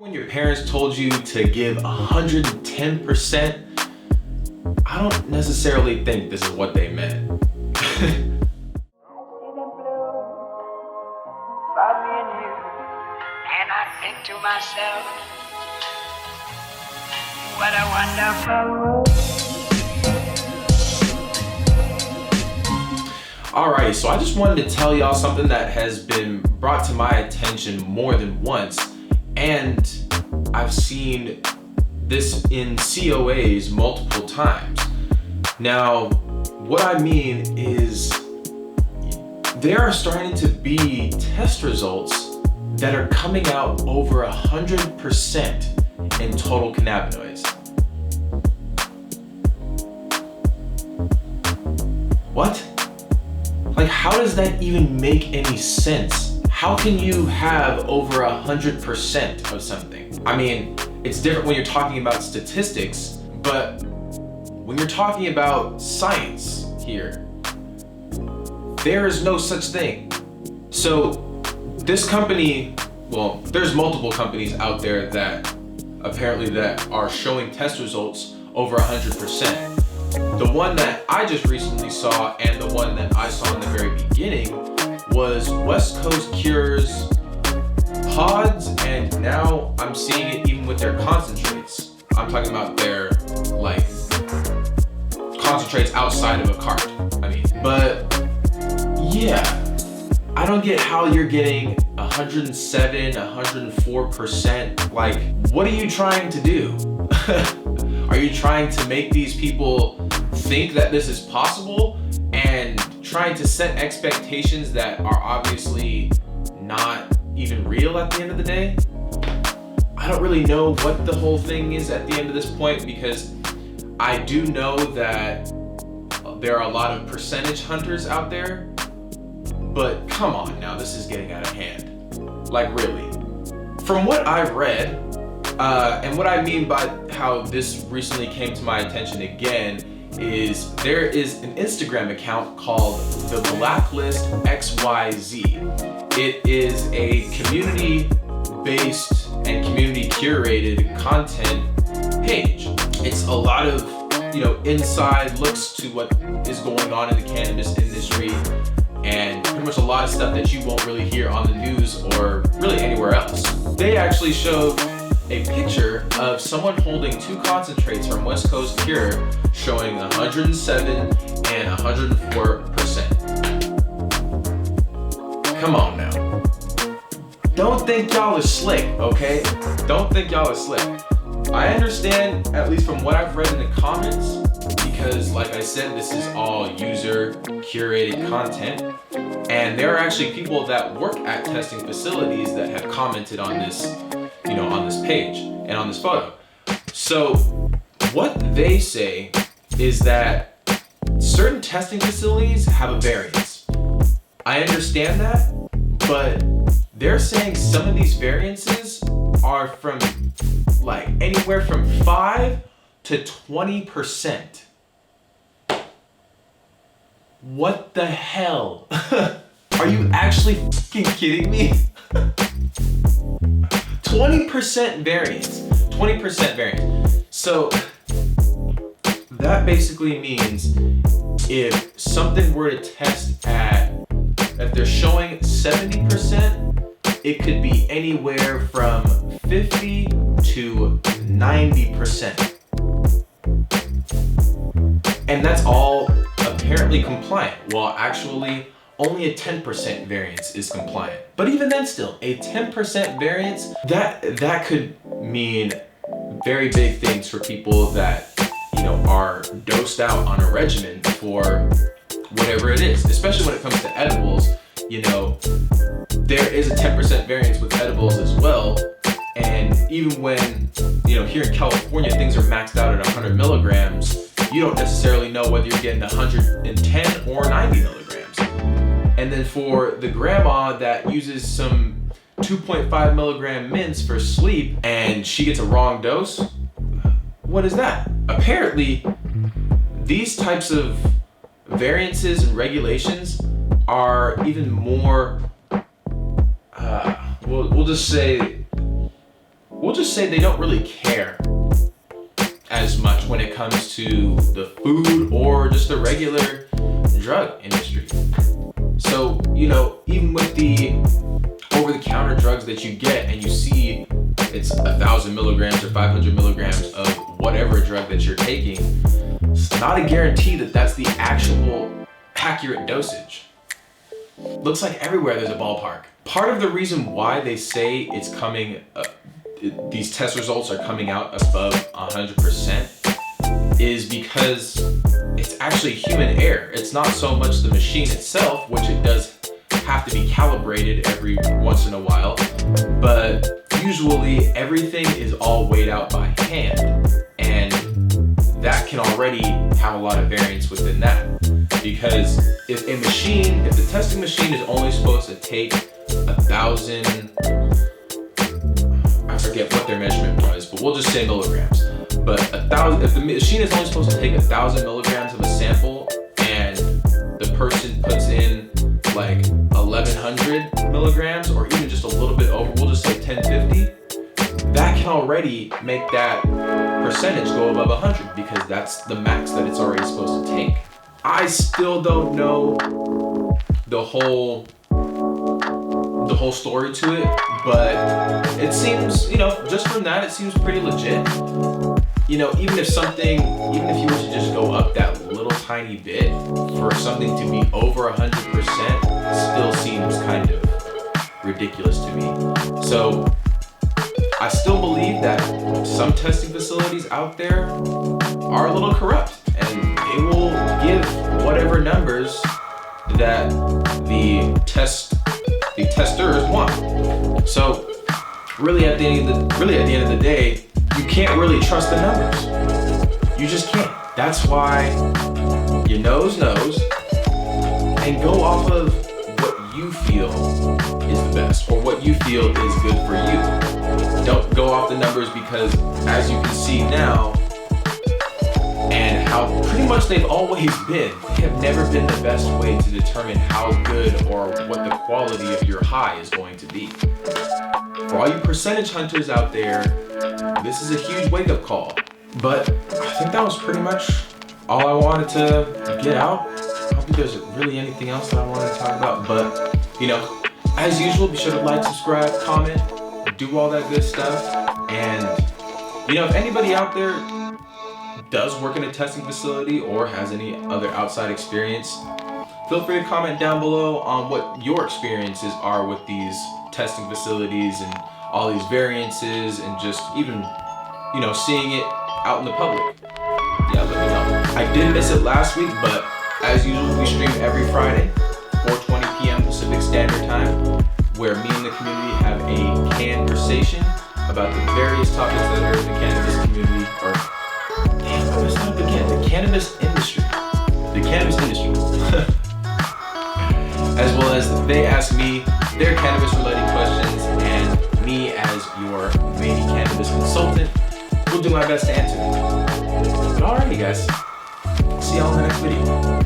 When your parents told you to give 110%, I don't necessarily think this is what they meant. And I think to myself, what a wonderful world. Alright, so I just wanted to tell y'all something that has been brought to my attention more than once, and I've seen this in COAs multiple times. Now, what I mean is there are starting to be test results that are coming out over 100% in total cannabinoids. What? Like, how does that even make any sense? How can you have over 100% of something? I mean, it's different when you're talking about statistics, but when you're talking about science here, there is no such thing. So this company, well, there's multiple companies out there that apparently that are showing test results over 100%. The one that I just recently saw and the one that I saw in the very beginning was West Coast Cure's pods, and now I'm seeing it even with their concentrates. I'm talking about their like concentrates outside of a cart. But yeah, I don't get how you're getting 107, 104%. Like, what are you trying to do? Are you trying to make these people think that this is possible and trying to set expectations that are obviously not even real at the end of the day? I don't really know what the whole thing is at the end of this point, because I do know that there are a lot of percentage hunters out there, but come on now, this is getting out of hand. Like, really. From what I've read, and what I mean by how this recently came to my attention again is there is an Instagram account called the Blacklist XYZ. It is a community-based and community-curated content page. It's a lot of, inside looks to what is going on in the cannabis industry, and pretty much a lot of stuff that you won't really hear on the news or really anywhere else. They actually showed a picture of someone holding two concentrates from West Coast Cure showing 107 and 104%. Come on now. Don't think y'all are slick, okay? Don't think y'all are slick. I understand, at least from what I've read in the comments, because like I said, this is all user curated content, and there are actually people that work at testing facilities that have commented on this, on this page and on this photo. So what they say is that certain testing facilities have a variance. I understand that, but they're saying some of these variances are from like anywhere from 5 to 20%. What the hell? Are you actually fucking kidding me? 20% variance. 20% variance. So that basically means if something were to test at, if they're showing 70%, it could be anywhere from 50 to 90%. And that's all apparently compliant. Well, actually, only a 10% variance is compliant. But even then still, a 10% variance, that could mean very big things for people that, are dosed out on a regimen for whatever it is, especially when it comes to edibles. There is a 10% variance with edibles as well. And even when, here in California, things are maxed out at 100 milligrams, you don't necessarily know whether you're getting 110 or 90 milligrams. And then for the grandma that uses some 2.5 milligram mints for sleep and she gets a wrong dose, what is that? Apparently, these types of variances and regulations are even more, we'll just say we'll just say they don't really care as much when it comes to the food or just the regular drug industry. So, you know, even with the over-the-counter drugs that you get and you see it's 1,000 milligrams or 500 milligrams of whatever drug that you're taking, it's not a guarantee that that's the actual accurate dosage. Looks like everywhere there's a ballpark. Part of the reason why they say it's coming, these test results are coming out above 100% is because it's actually human error. It's not so much the machine itself, which it does have to be calibrated every once in a while, but usually everything is all weighed out by hand, and that can already have a lot of variance within that. Because if the testing machine is only supposed to take 1,000, I forget what their measurement was, but we'll just say milligrams. But if the machine is only supposed to take 1,000 milligrams of a sample and the person puts in like 1,100 milligrams or even just a little bit over, we'll just say 1,050, that can already make that percentage go above 100 because that's the max that it's already supposed to take. I still don't know the whole story to it, but it seems, you know, just from that, it seems pretty legit. You know, even if you were to just go up that little tiny bit for something to be over 100%, still seems kind of ridiculous to me. So I still believe that some testing facilities out there are a little corrupt, and they will give whatever numbers that the testers want. So really at the end of the day, you can't really trust the numbers. You just can't. That's why your nose knows, and go off of what you feel is the best or what you feel is good for you. Don't go off the numbers because, as you can see now, and how pretty much they've always been, they have never been the best way to determine how good or what the quality of your high is going to be. For all you percentage hunters out there, this is a huge wake-up call. But I think that was pretty much all I wanted to get out. I don't think there's really anything else that I wanted to talk about, but you know, as usual, be sure to like, subscribe, comment, do all that good stuff. And you know, if anybody out there does work in a testing facility or has any other outside experience, feel free to comment down below on what your experiences are with these testing facilities and all these variances, and just even, you know, seeing it out in the public. Yeah, let me know. I did miss it last week, but as usual, we stream every Friday, 4:20 p.m. Pacific Standard Time, where me and the community have a conversation about the various topics that are in the cannabis community, or damn, I messed up again. The cannabis industry. As well as they ask me their cannabis-related questions, and me as your Emainey cannabis consultant will do my best to answer them. But alrighty, guys. See y'all in the next video.